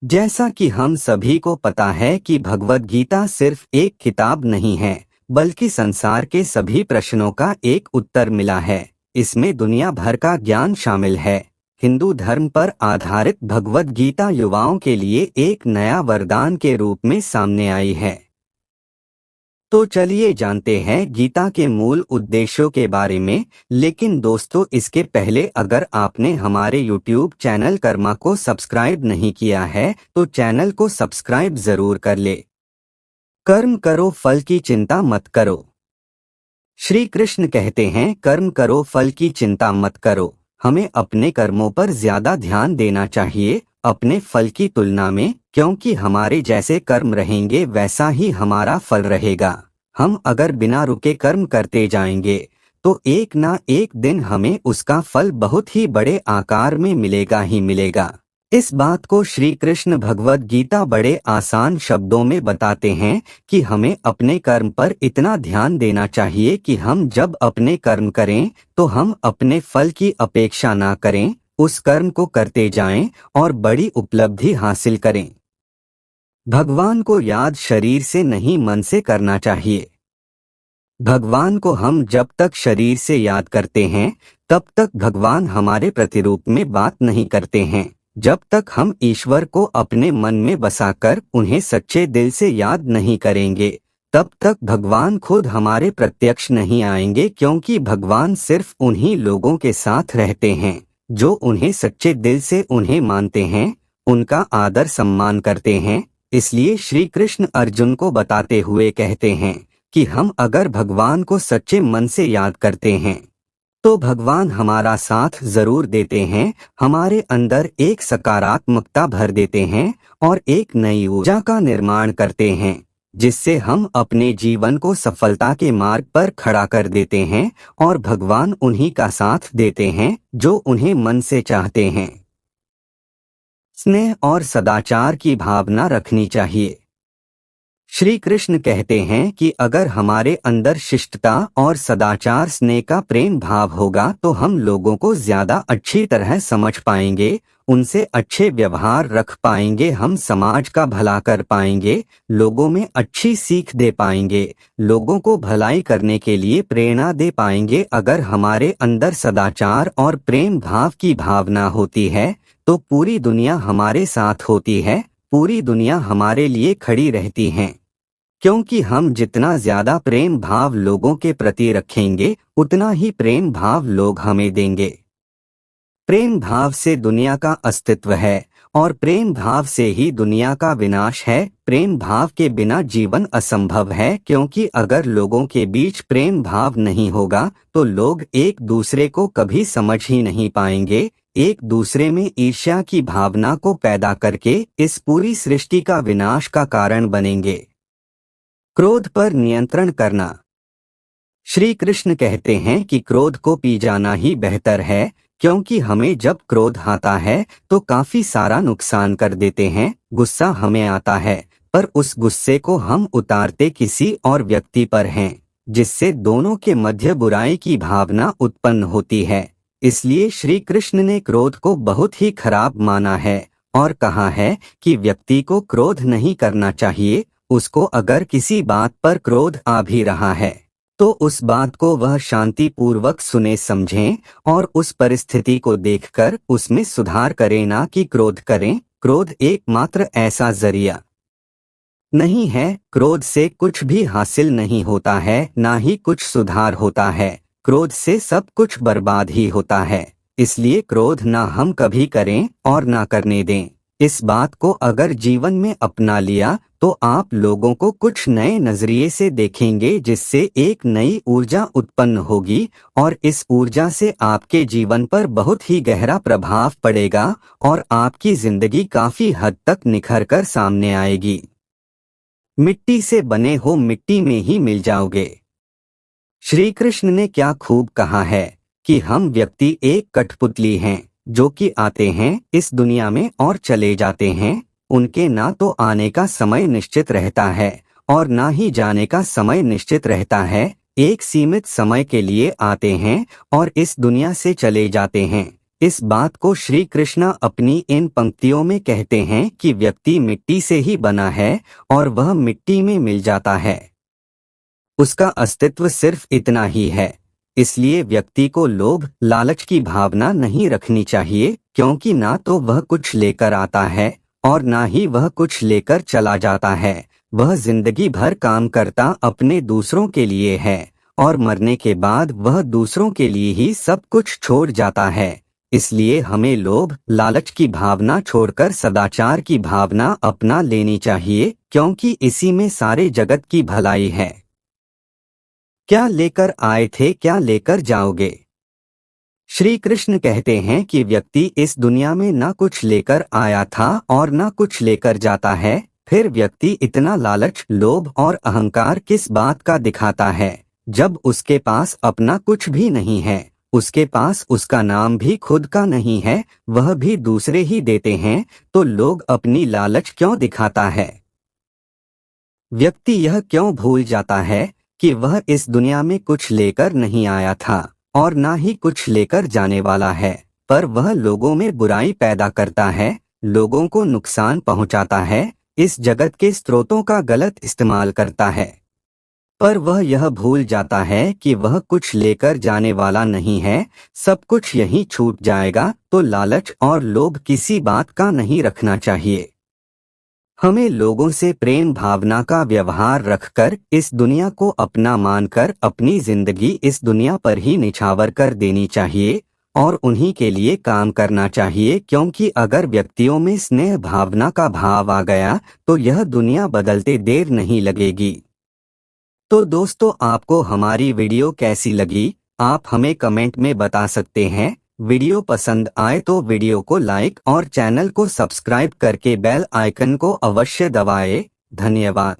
जैसा कि हम सभी को पता है कि भगवद गीता सिर्फ एक किताब नहीं है, बल्कि संसार के सभी प्रश्नों का एक उत्तर मिला है। इसमें दुनिया भर का ज्ञान शामिल है। हिंदू धर्म पर आधारित भगवद गीता युवाओं के लिए एक नया वरदान के रूप में सामने आई है। तो चलिए जानते हैं गीता के मूल उद्देश्यों के बारे में। लेकिन दोस्तों, इसके पहले अगर आपने हमारे YouTube चैनल कर्मा को सब्सक्राइब नहीं किया है तो चैनल को सब्सक्राइब जरूर कर ले। कर्म करो, फल की चिंता मत करो। श्री कृष्ण कहते हैं, कर्म करो, फल की चिंता मत करो। हमें अपने कर्मों पर ज्यादा ध्यान देना चाहिए अपने फल की तुलना में, क्योंकि हमारे जैसे कर्म रहेंगे वैसा ही हमारा फल रहेगा। हम अगर बिना रुके कर्म करते जाएंगे तो एक ना एक दिन हमें उसका फल बहुत ही बड़े आकार में मिलेगा ही मिलेगा। इस बात को श्री कृष्ण भगवद गीता बड़े आसान शब्दों में बताते हैं कि हमें अपने कर्म पर इतना ध्यान देना चाहिए कि हम जब अपने कर्म करें तो हम अपने फल की अपेक्षा ना करें, उस कर्म को करते जाएं और बड़ी उपलब्धि हासिल करें। भगवान को याद शरीर से नहीं, मन से करना चाहिए। भगवान को हम जब तक शरीर से याद करते हैं तब तक भगवान हमारे प्रतिरूप में बात नहीं करते हैं। जब तक हम ईश्वर को अपने मन में बसाकर उन्हें सच्चे दिल से याद नहीं करेंगे तब तक भगवान खुद हमारे प्रत्यक्ष नहीं आएंगे, क्योंकि भगवान सिर्फ उन्हीं लोगों के साथ रहते हैं जो उन्हें सच्चे दिल से उन्हें मानते हैं, उनका आदर सम्मान करते हैं। इसलिए श्री कृष्ण अर्जुन को बताते हुए कहते हैं कि हम अगर भगवान को सच्चे मन से याद करते हैं तो भगवान हमारा साथ जरूर देते हैं, हमारे अंदर एक सकारात्मकता भर देते हैं और एक नई ऊर्जा का निर्माण करते हैं, जिससे हम अपने जीवन को सफलता के मार्ग पर खड़ा कर देते हैं और भगवान उन्हीं का साथ देते हैं जो उन्हें मन से चाहते हैं। स्नेह और सदाचार की भावना रखनी चाहिए। श्री कृष्ण कहते हैं कि अगर हमारे अंदर शिष्टता और सदाचार, स्नेह का प्रेम भाव होगा तो हम लोगों को ज्यादा अच्छी तरह समझ पाएंगे, उनसे अच्छे व्यवहार रख पाएंगे, हम समाज का भला कर पाएंगे, लोगों में अच्छी सीख दे पाएंगे, लोगों को भलाई करने के लिए प्रेरणा दे पाएंगे। अगर हमारे अंदर सदाचार और प्रेम भाव की भावना होती है तो पूरी दुनिया हमारे साथ होती है, पूरी दुनिया हमारे लिए खड़ी रहती है, क्योंकि हम जितना ज्यादा प्रेम भाव लोगों के प्रति रखेंगे उतना ही प्रेम भाव लोग हमें देंगे। प्रेम भाव से दुनिया का अस्तित्व है और प्रेम भाव से ही दुनिया का विनाश है। प्रेम भाव के बिना जीवन असंभव है, क्योंकि अगर लोगों के बीच प्रेम भाव नहीं होगा तो लोग एक दूसरे को कभी समझ ही नहीं पाएंगे, एक दूसरे में ईर्ष्या की भावना को पैदा करके इस पूरी सृष्टि का विनाश का कारण बनेंगे। क्रोध पर नियंत्रण करना। श्री कृष्ण कहते हैं कि क्रोध को पी जाना ही बेहतर है, क्योंकि हमें जब क्रोध आता है तो काफी सारा नुकसान कर देते हैं। गुस्सा हमें आता है पर उस गुस्से को हम उतारते किसी और व्यक्ति पर हैं, जिससे दोनों के मध्य बुराई की भावना उत्पन्न होती है। इसलिए श्री कृष्ण ने क्रोध को बहुत ही खराब माना है और कहा है कि व्यक्ति को क्रोध नहीं करना चाहिए। उसको अगर किसी बात पर क्रोध आ भी रहा है तो उस बात को वह शांति पूर्वक सुने समझें और उस परिस्थिति को देखकर उसमें सुधार करें, ना कि क्रोध करें। क्रोध एकमात्र ऐसा जरिया नहीं है, क्रोध से कुछ भी हासिल नहीं होता है, ना ही कुछ सुधार होता है। क्रोध से सब कुछ बर्बाद ही होता है। इसलिए क्रोध ना हम कभी करें और ना करने दें। इस बात को अगर जीवन में अपना लिया तो आप लोगों को कुछ नए नजरिए से देखेंगे, जिससे एक नई ऊर्जा उत्पन्न होगी और इस ऊर्जा से आपके जीवन पर बहुत ही गहरा प्रभाव पड़ेगा और आपकी जिंदगी काफी हद तक निखर कर सामने आएगी। मिट्टी से बने हो, मिट्टी में ही मिल जाओगे। श्री कृष्ण ने क्या खूब कहा है कि हम व्यक्ति एक कठपुतली हैं जो कि आते हैं इस दुनिया में और चले जाते हैं। उनके ना तो आने का समय निश्चित रहता है और ना ही जाने का समय निश्चित रहता है। एक सीमित समय के लिए आते हैं और इस दुनिया से चले जाते हैं। इस बात को श्री कृष्ण अपनी इन पंक्तियों में कहते हैं कि व्यक्ति मिट्टी से ही बना है और वह मिट्टी में मिल जाता है। उसका अस्तित्व सिर्फ इतना ही है। इसलिए व्यक्ति को लोभ लालच की भावना नहीं रखनी चाहिए, क्योंकि ना तो वह कुछ लेकर आता है और ना ही वह कुछ लेकर चला जाता है। वह जिंदगी भर काम करता अपने दूसरों के लिए है और मरने के बाद वह दूसरों के लिए ही सब कुछ छोड़ जाता है। इसलिए हमें लोभ लालच की भावना छोड़कर सदाचार की भावना अपना लेनी चाहिए, क्योंकि इसी में सारे जगत की भलाई है। क्या लेकर आए थे, क्या लेकर जाओगे? श्री कृष्ण कहते हैं कि व्यक्ति इस दुनिया में न कुछ लेकर आया था और न कुछ लेकर जाता है। फिर व्यक्ति इतना लालच लोभ और अहंकार किस बात का दिखाता है, जब उसके पास अपना कुछ भी नहीं है, उसके पास उसका नाम भी खुद का नहीं है, वह भी दूसरे ही देते हैं, तो लोग अपनी लालच क्यों दिखाता है? व्यक्ति यह क्यों भूल जाता है कि वह इस दुनिया में कुछ लेकर नहीं आया था और ना ही कुछ लेकर जाने वाला है, पर वह लोगों में बुराई पैदा करता है, लोगों को नुकसान पहुंचाता है, इस जगत के स्रोतों का गलत इस्तेमाल करता है। पर वह यह भूल जाता है कि वह कुछ लेकर जाने वाला नहीं है, सब कुछ यहीं छूट जाएगा। तो लालच और लोभ किसी बात का नहीं रखना चाहिए। हमें लोगों से प्रेम भावना का व्यवहार रखकर इस दुनिया को अपना मानकर अपनी जिंदगी इस दुनिया पर ही निछावर कर देनी चाहिए और उन्हीं के लिए काम करना चाहिए, क्योंकि अगर व्यक्तियों में स्नेह भावना का भाव आ गया तो यह दुनिया बदलते देर नहीं लगेगी। तो दोस्तों, आपको हमारी वीडियो कैसी लगी, आप हमें कमेंट में बता सकते हैं। वीडियो पसंद आए तो वीडियो को लाइक और चैनल को सब्सक्राइब करके बेल आइकन को अवश्य दबाएं। धन्यवाद।